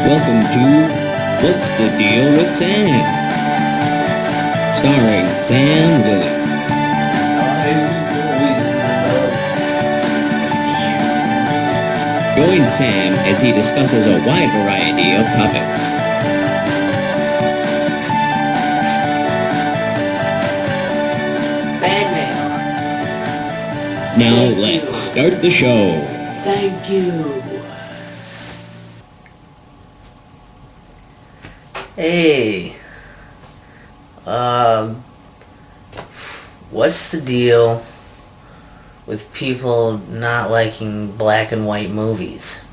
Welcome to What's the Deal with Sam? Starring Sam Lilly. Join Sam as he discusses a wide variety of topics. Batman. Now let's start the show. Thank you. Hey. What's the deal with people not liking black and white movies?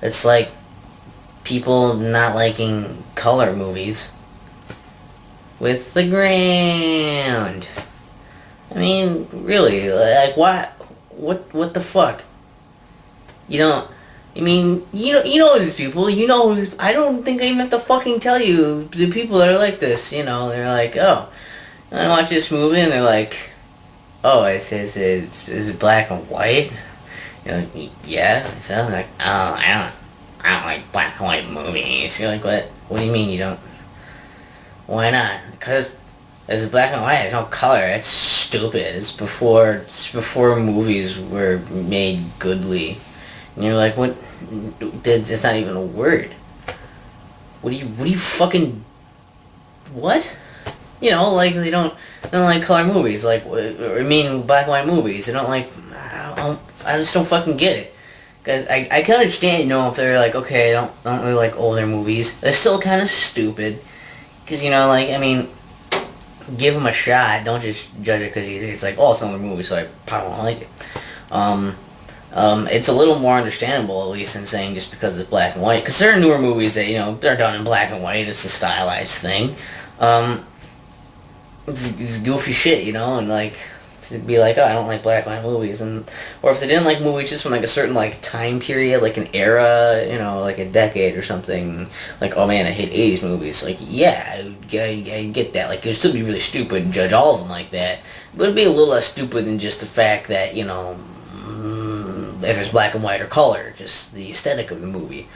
It's like people not liking color movies with the ground. I mean, really, like what the fuck? You don't. I mean, you know these people. You know, I don't think I even have to fucking tell you the people that are like this. You know, they're like, oh, I watch this movie, and they're like, oh, is it black and white? You know, yeah. So I'm like, oh, I don't like black and white movies. You're like, what? What do you mean you don't? Why not? Because it's black and white. There's no color. It's stupid. It's before movies were made goodly. And you're like, what? It's not even a word. What do you fucking... What? You know, like, they don't like color movies. Like, I mean, black and white movies. They don't like... I just don't fucking get it. Because I can understand, you know, if they're like, okay, I don't really like older movies. They're still kind of stupid. Because, you know, like, I mean, give them a shot. Don't just judge it because it's like, oh, it's an older movie, so I probably won't like it. It's a little more understandable, at least, than saying just because it's black and white. Because there are newer movies that, you know, they're done in black and white. It's a stylized thing. It's goofy shit, you know, and, like, to be like, oh, I don't like black and white movies. Or if they didn't like movies just from, like, a certain, like, time period, like an era, you know, like a decade or something. Like, oh, man, I hate 80s movies. Like, yeah, I get that. Like, it would still be really stupid and judge all of them like that. But it'd be a little less stupid than just the fact that, you know... if it's black and white or color, just the aesthetic of the movie.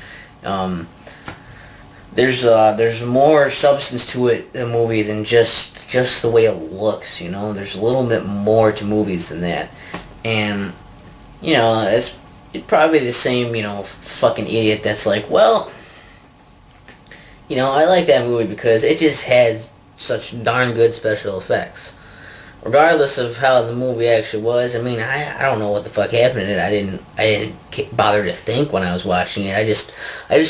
There's more substance to it, the movie, than just the way it looks, you know? There's a little bit more to movies than that. And, you know, it's probably the same, you know, fucking idiot that's like, well, you know, I like that movie because it just has such darn good special effects. Regardless of how the movie actually was, I mean, I don't know what the fuck happened in it. I didn't bother to think when I was watching it. I just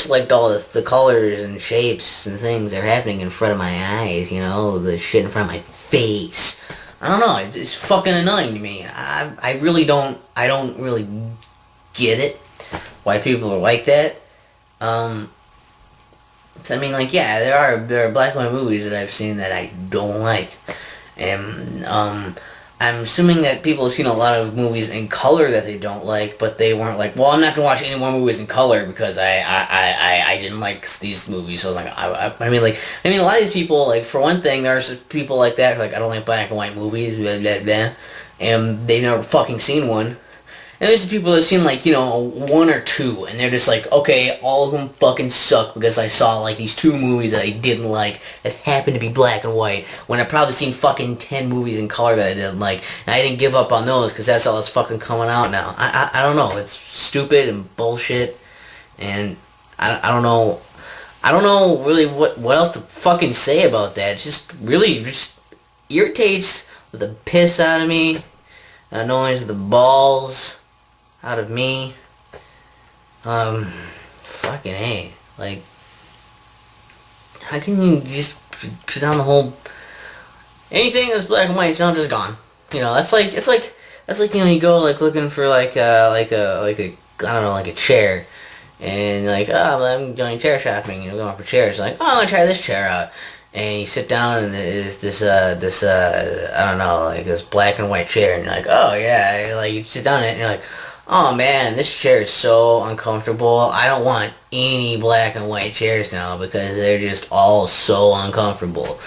liked all the colors and shapes and things that are happening in front of my eyes, you know, the shit in front of my face. I don't know, it's fucking annoying to me. I don't really get it, why people are like that. I mean, like, yeah, there are black and white movies that I've seen that I don't like. And I'm assuming that people have seen a lot of movies in color that they don't like, but they weren't like, well, I'm not gonna watch any more movies in color because I didn't like these movies. So I was like, I mean, a lot of these people, like, for one thing, there's people like that, like, I don't like black and white movies, blah blah blah, and they've never fucking seen one. And there's the people that have seen, like, you know, one or two, and they're just like, okay, all of them fucking suck because I saw, like, these two movies that I didn't like that happened to be black and white, when I've probably seen fucking 10 movies in color that I didn't like, and I didn't give up on those because that's all that's fucking coming out now. I don't know, it's stupid and bullshit, and I don't know really what else to fucking say about that. It just really just irritates the piss out of me, annoys the balls out of me. Fucking A. Like, how can you just put down the whole... Anything that's black and white is now just gone. You know, that's like, you know, you go, like, looking for, like a, I don't know, like a chair. And, like, oh, I'm going chair shopping, you know, going for chairs. Like, oh, I'm gonna try this chair out. And you sit down and there's this, I don't know, like, this black and white chair. And you're like, oh, yeah. Like, you sit down in it and you're like, oh man, this chair is so uncomfortable. I don't want any black and white chairs now because they're just all so uncomfortable.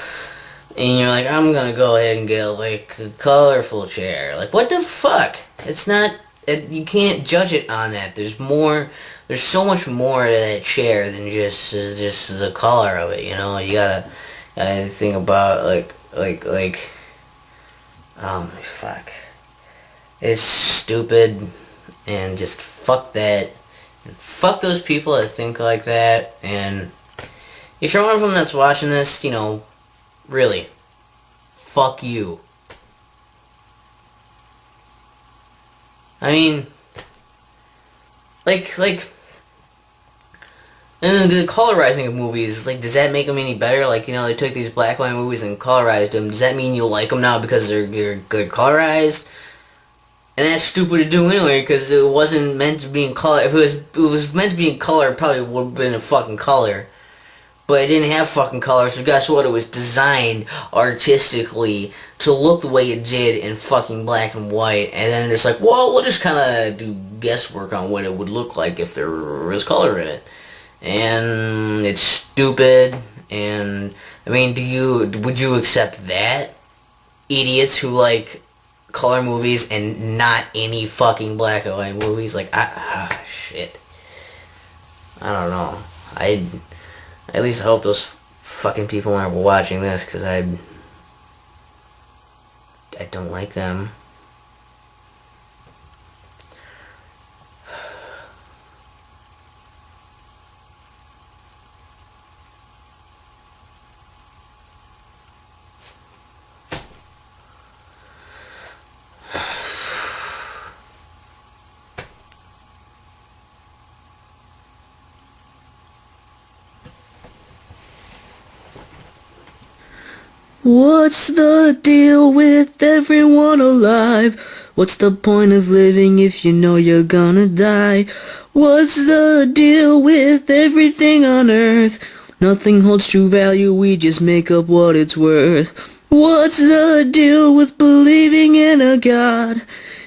And you're like, I'm gonna go ahead and get, like, a colorful chair. Like, what the fuck? It's not you can't judge it on that. There's more. There's so much more to that chair than just the color of it. You know, you gotta think about like. Oh my fuck. It's stupid, and just fuck that. And fuck those people that think like that. And if you're one of them that's watching this, you know, really, fuck you. I mean, like, and the colorizing of movies, like, does that make them any better? Like, you know, they took these black and white movies and colorized them. Does that mean you like them now because they're good colorized? And that's stupid to do anyway, because it wasn't meant to be in color. If it was meant to be in color, it probably would have been a fucking color. But it didn't have fucking color, so guess what? It was designed artistically to look the way it did in fucking black and white. And then it's like, well, we'll just kind of do guesswork on what it would look like if there was color in it. And it's stupid. And I mean, would you accept that? Idiots who like color movies and not any fucking black and white movies? Like, shit. I don't know. I at least hope those fucking people aren't watching this, because I don't like them. What's the deal with everyone alive? What's the point of living if you know you're gonna die? What's the deal with everything on earth? Nothing holds true value, we just make up what it's worth. What's the deal with believing in a god?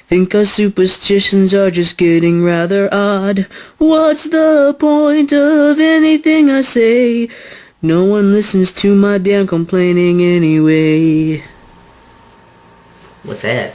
Think our superstitions are just getting rather odd. What's the point of anything I say? No one listens to my damn complaining anyway. What's that?